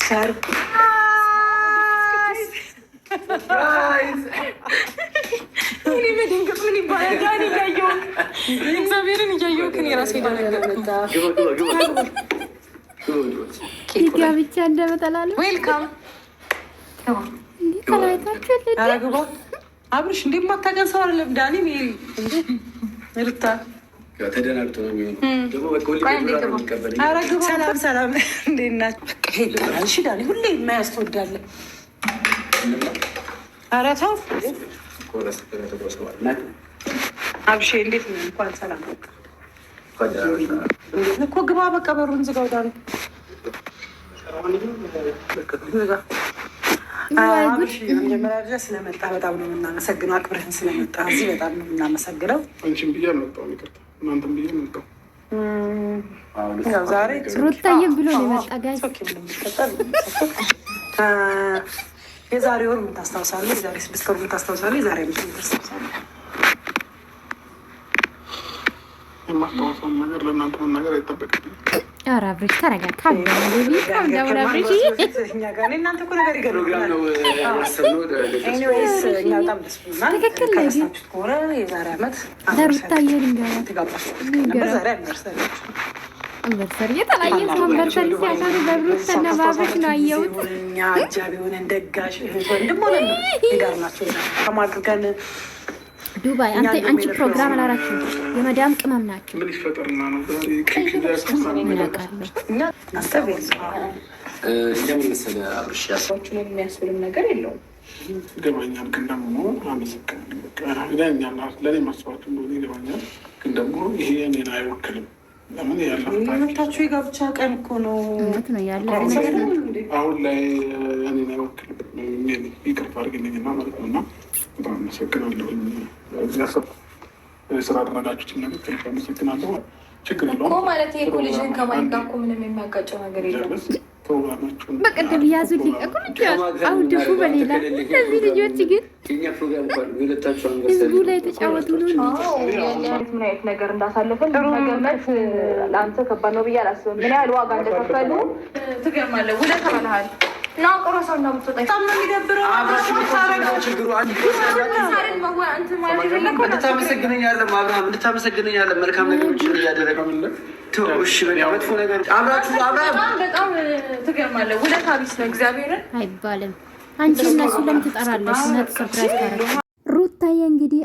ሰርፕራይዝ እኔ በድንገት ምን ይባላል? ዳኒ እያየሁ እግዚአብሔርን እያየሁ ግን የራሴ ብቻ እንደመጠላለ ዌልካም ተላይታችሁ አብርሽ እንዴ ማታውቀን ሰው አይደለም። ዳኒ ሜሪ እንዴ ሩታ ተደናግጦ ነው የሚሆነው። ደግሞ በቃ ሰላም ሰላም፣ እንዴት ናችሁ? በቃ ሄሎ እሺ። ዳኒ ሁሌ የማያዝ ትወዳለህ። ኧረ ተው አብርሽ፣ እንዴት ነው? እንኳን ሰላም እኮ ግባ። በቃ በሩን ዝጋው ዳኒ። አብርሽ የመጀመሪያ ደረጃ ስለመጣ በጣም ነው የምናመሰግነው። አክብረህን ስለመጣ እዚህ በጣም ነው የምናመሰግነው። አንቺን ብዬ አልመጣሁም፣ ይቅርታ እናንተን ብዬ አልመጣሁም። ዛሬ ሩታዬም ብሎ ነው የመጣ ጋይ የዛሬ ወር የምታስታውሳለህ? የዛሬ 6 ወር የምታስታውሳለህ? የዛሬ 5 ወር የምታስታውሳለህ? የማስታወሰውን ነገር ለእናንተ መናገር አይጠበቅብኝም። ኧረ አብርሽ ተረጋጋ። እኛ ጋር እናንተ እኮ ነገር ይገርምናል። እኛ በጣም ደስ ብሎናል። ከረሳችሁት ከሆነ የዛሬ ዓመት ለሩታዬ ልንገራት ተጋባችሁ። ዛሬ አንቨርሰሪ የተለያየ አንቨርሰሪ ሲያሳሩ በብሩክ ተነባበች ነው አየሁት። እኛ አጃቢ ሆነን ደጋሽ ወንድም ሆነን ነው የዳርናቸው ከማድርገን ዱባይ። አንቺ ፕሮግራም አላራችሁ የመዳም ቅመም ናቸው። ምን ይፈጠርና ነው ዛሬ እኛ አሰብ እንደምን መሰለህ አብርሽ፣ ያሰባችሁን የሚያስብልም ነገር የለውም። ይገባኛል፣ ግን ደግሞ አመሰግናለሁ። በቃ ይገባኛል፣ ለእኔ ማስባችሁ እንደሆነ ይገባኛል፣ ግን ደግሞ ይሄ እኔን አይወክልም። ለምን ያለመታችሁ የጋብቻ ቀን እኮ ነው ያለ አሁን ላይ እኔን አይወክልም። ይቅርታ አድርግልኝና ማለት ነው። እና በጣም አመሰግናለሁ። ስራ አደረጋችሁትን ነገር ከልብ አመሰግናለሁ። ችግር የለውም ማለት ይሄ እኮ ልጅን ከማን ጋር እኮ ምንም የሚያጋጨው ነገር የለም። በቅድም ያዙልኝ አሁን ድቡ በሌላ እነዚህ ልጆች ግን ህዝቡ ላይ ተጫወቱ ነው። ምን አይነት ነገር እንዳሳለፍን መገመት ለአንተ ከባድ ነው ብዬ አላስብም። ምን ያህል ዋጋ እንደከፈሉ ትገርማለህ። ውለታ ተባልሃል እና ቆሮሰው እንደምትወጣ በጣም ነው የሚደብረው። እንድታመሰግነኛለን አብርሃም፣ እንድታመሰግነኛለን መልካም ነገሮችን እያደረገ መጥፎ ነገር በጣም ትገርማለህ። ውለታ ቢስ ነው እግዚአብሔርን አይባልም። አንቺ እነሱ ለምን ትጠራለች? ነት ሰፕራይዝ ታረግ ሩታዬ እንግዲህ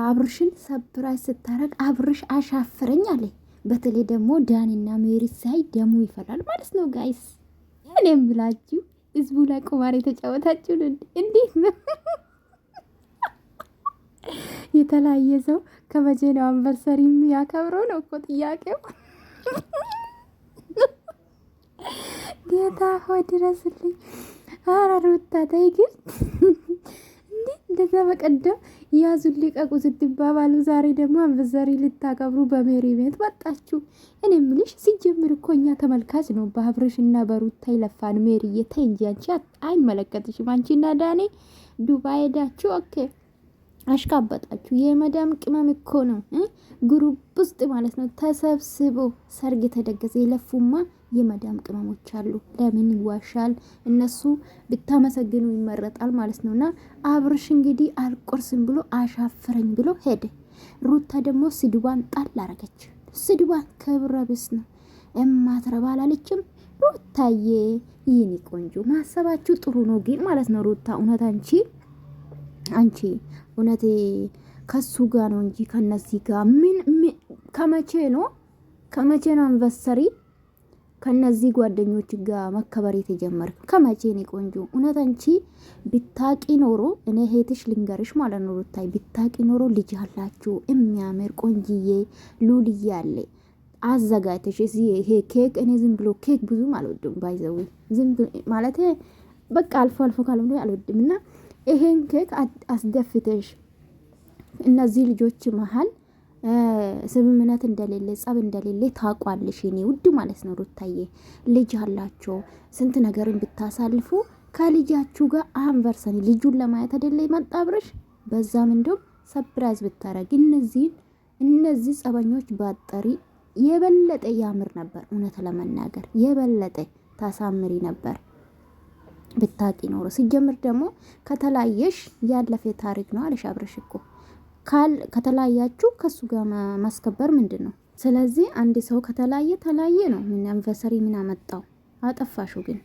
አብርሽን ሰፕራይዝ ስታረግ አብርሽ አሻፈረኝ አለ። በተለይ ደግሞ ዳኒና ሜሪ ሳይ ደሙ ይፈላል ማለት ነው ጋይስ። እኔም ብላችሁ ህዝቡ ላይ ቁማር የተጫወታችሁ እንዴት ነው? የተለያየ ሰው ከመቼ ነው አንቨርሰሪ ያከብረው ነው እኮ ጥያቄው። ጌታ ሆይ ድረስልኝ። ኧረ ሩታ ተይ ግን እንዴ! እንደዛ በቀደም ያዙን ልቀቁ ስትባባሉ ዛሬ ደግሞ አንቨርሰሪ ልታከብሩ በሜሪ ቤት መጣችሁ። እኔ የምልሽ ሲጀምር እኮ እኛ ተመልካች ነው በአብርሽና በሩታ ይለፋን። ሜሪዬ ተይ እንጂ አንቺ አይመለከትሽም። አንቺና ዳኔ ዱባይ ሄዳችሁ ኦኬ አሽቃበጣችሁ። የመዳም ቅመም እኮ ነው ግሩፕ ውስጥ ማለት ነው ተሰብስቦ ሰርግ የተደገሰ የለፉማ የመዳም ቅመሞች አሉ። ለምን ይዋሻል? እነሱ ብታመሰግኑ ይመረጣል ማለት ነውና አብርሽ እንግዲህ አልቆርስም ብሎ አሻፈረኝ ብሎ ሄደ። ሩታ ደግሞ ስድቧን ጣል አረገች። ስድቧን ክብረ ቢስ ነው እማትረባ አላለችም። ሩታዬ ይህኔ ቆንጆ ማሰባችሁ ጥሩ ነው ግን ማለት ነው ሩታ እውነት አንቺ እውነት ከሱ ጋር ነው እንጂ ከነዚህ ጋር ምን ከመቼ ነው አንቨርሰሪ ከነዚህ ጓደኞች ጋር መከበር የተጀመረ ከመቼ ነው? ቆንጆ እውነት አንቺ ብታቂ ኖሮ እኔ ሄትሽ ልንገርሽ ማለት ነው ሩታይ ብታቂ ኖሮ ልጅ አላችሁ የሚያምር ቆንጂዬ ሉልዬ አለ አዘጋጅተሽ እዚህ ይሄ ኬክ እኔ ዝም ብሎ ኬክ ብዙም አልወድም ባይዘው ዝም ማለት በቃ አልፎ ካልሆነ አልወድም እና ይሄን ኬክ አስደፍተሽ እነዚህ ልጆች መሀል ስምምነት እንደሌለ ጸብ እንደሌለ ታቋልሽ የኔ ውድ ማለት ነው ሩታዬ። ልጅ አላችሁ ስንት ነገርን ብታሳልፉ ከልጃችሁ ጋር አንቨርሰሪ ልጁን ለማየት አይደለ መጣ አብርሽ። በዛም እንደውም ሰፕራይዝ ብታረግ እነዚህ ጸበኞች ባጠሪ የበለጠ ያምር ነበር። እውነት ለመናገር የበለጠ ታሳምሪ ነበር። ብታቂ ኖሮ። ሲጀምር ደግሞ ከተለያየሽ ያለፈ ታሪክ ነው አለሽ አብርሽ እኮ ከተለያያችሁ ከሱ ጋር ማስከበር ምንድን ነው? ስለዚህ አንድ ሰው ከተለያየ ተለያየ ነው። ምን አንቨርሰሪ ምን አመጣው? አጠፋሹ ግን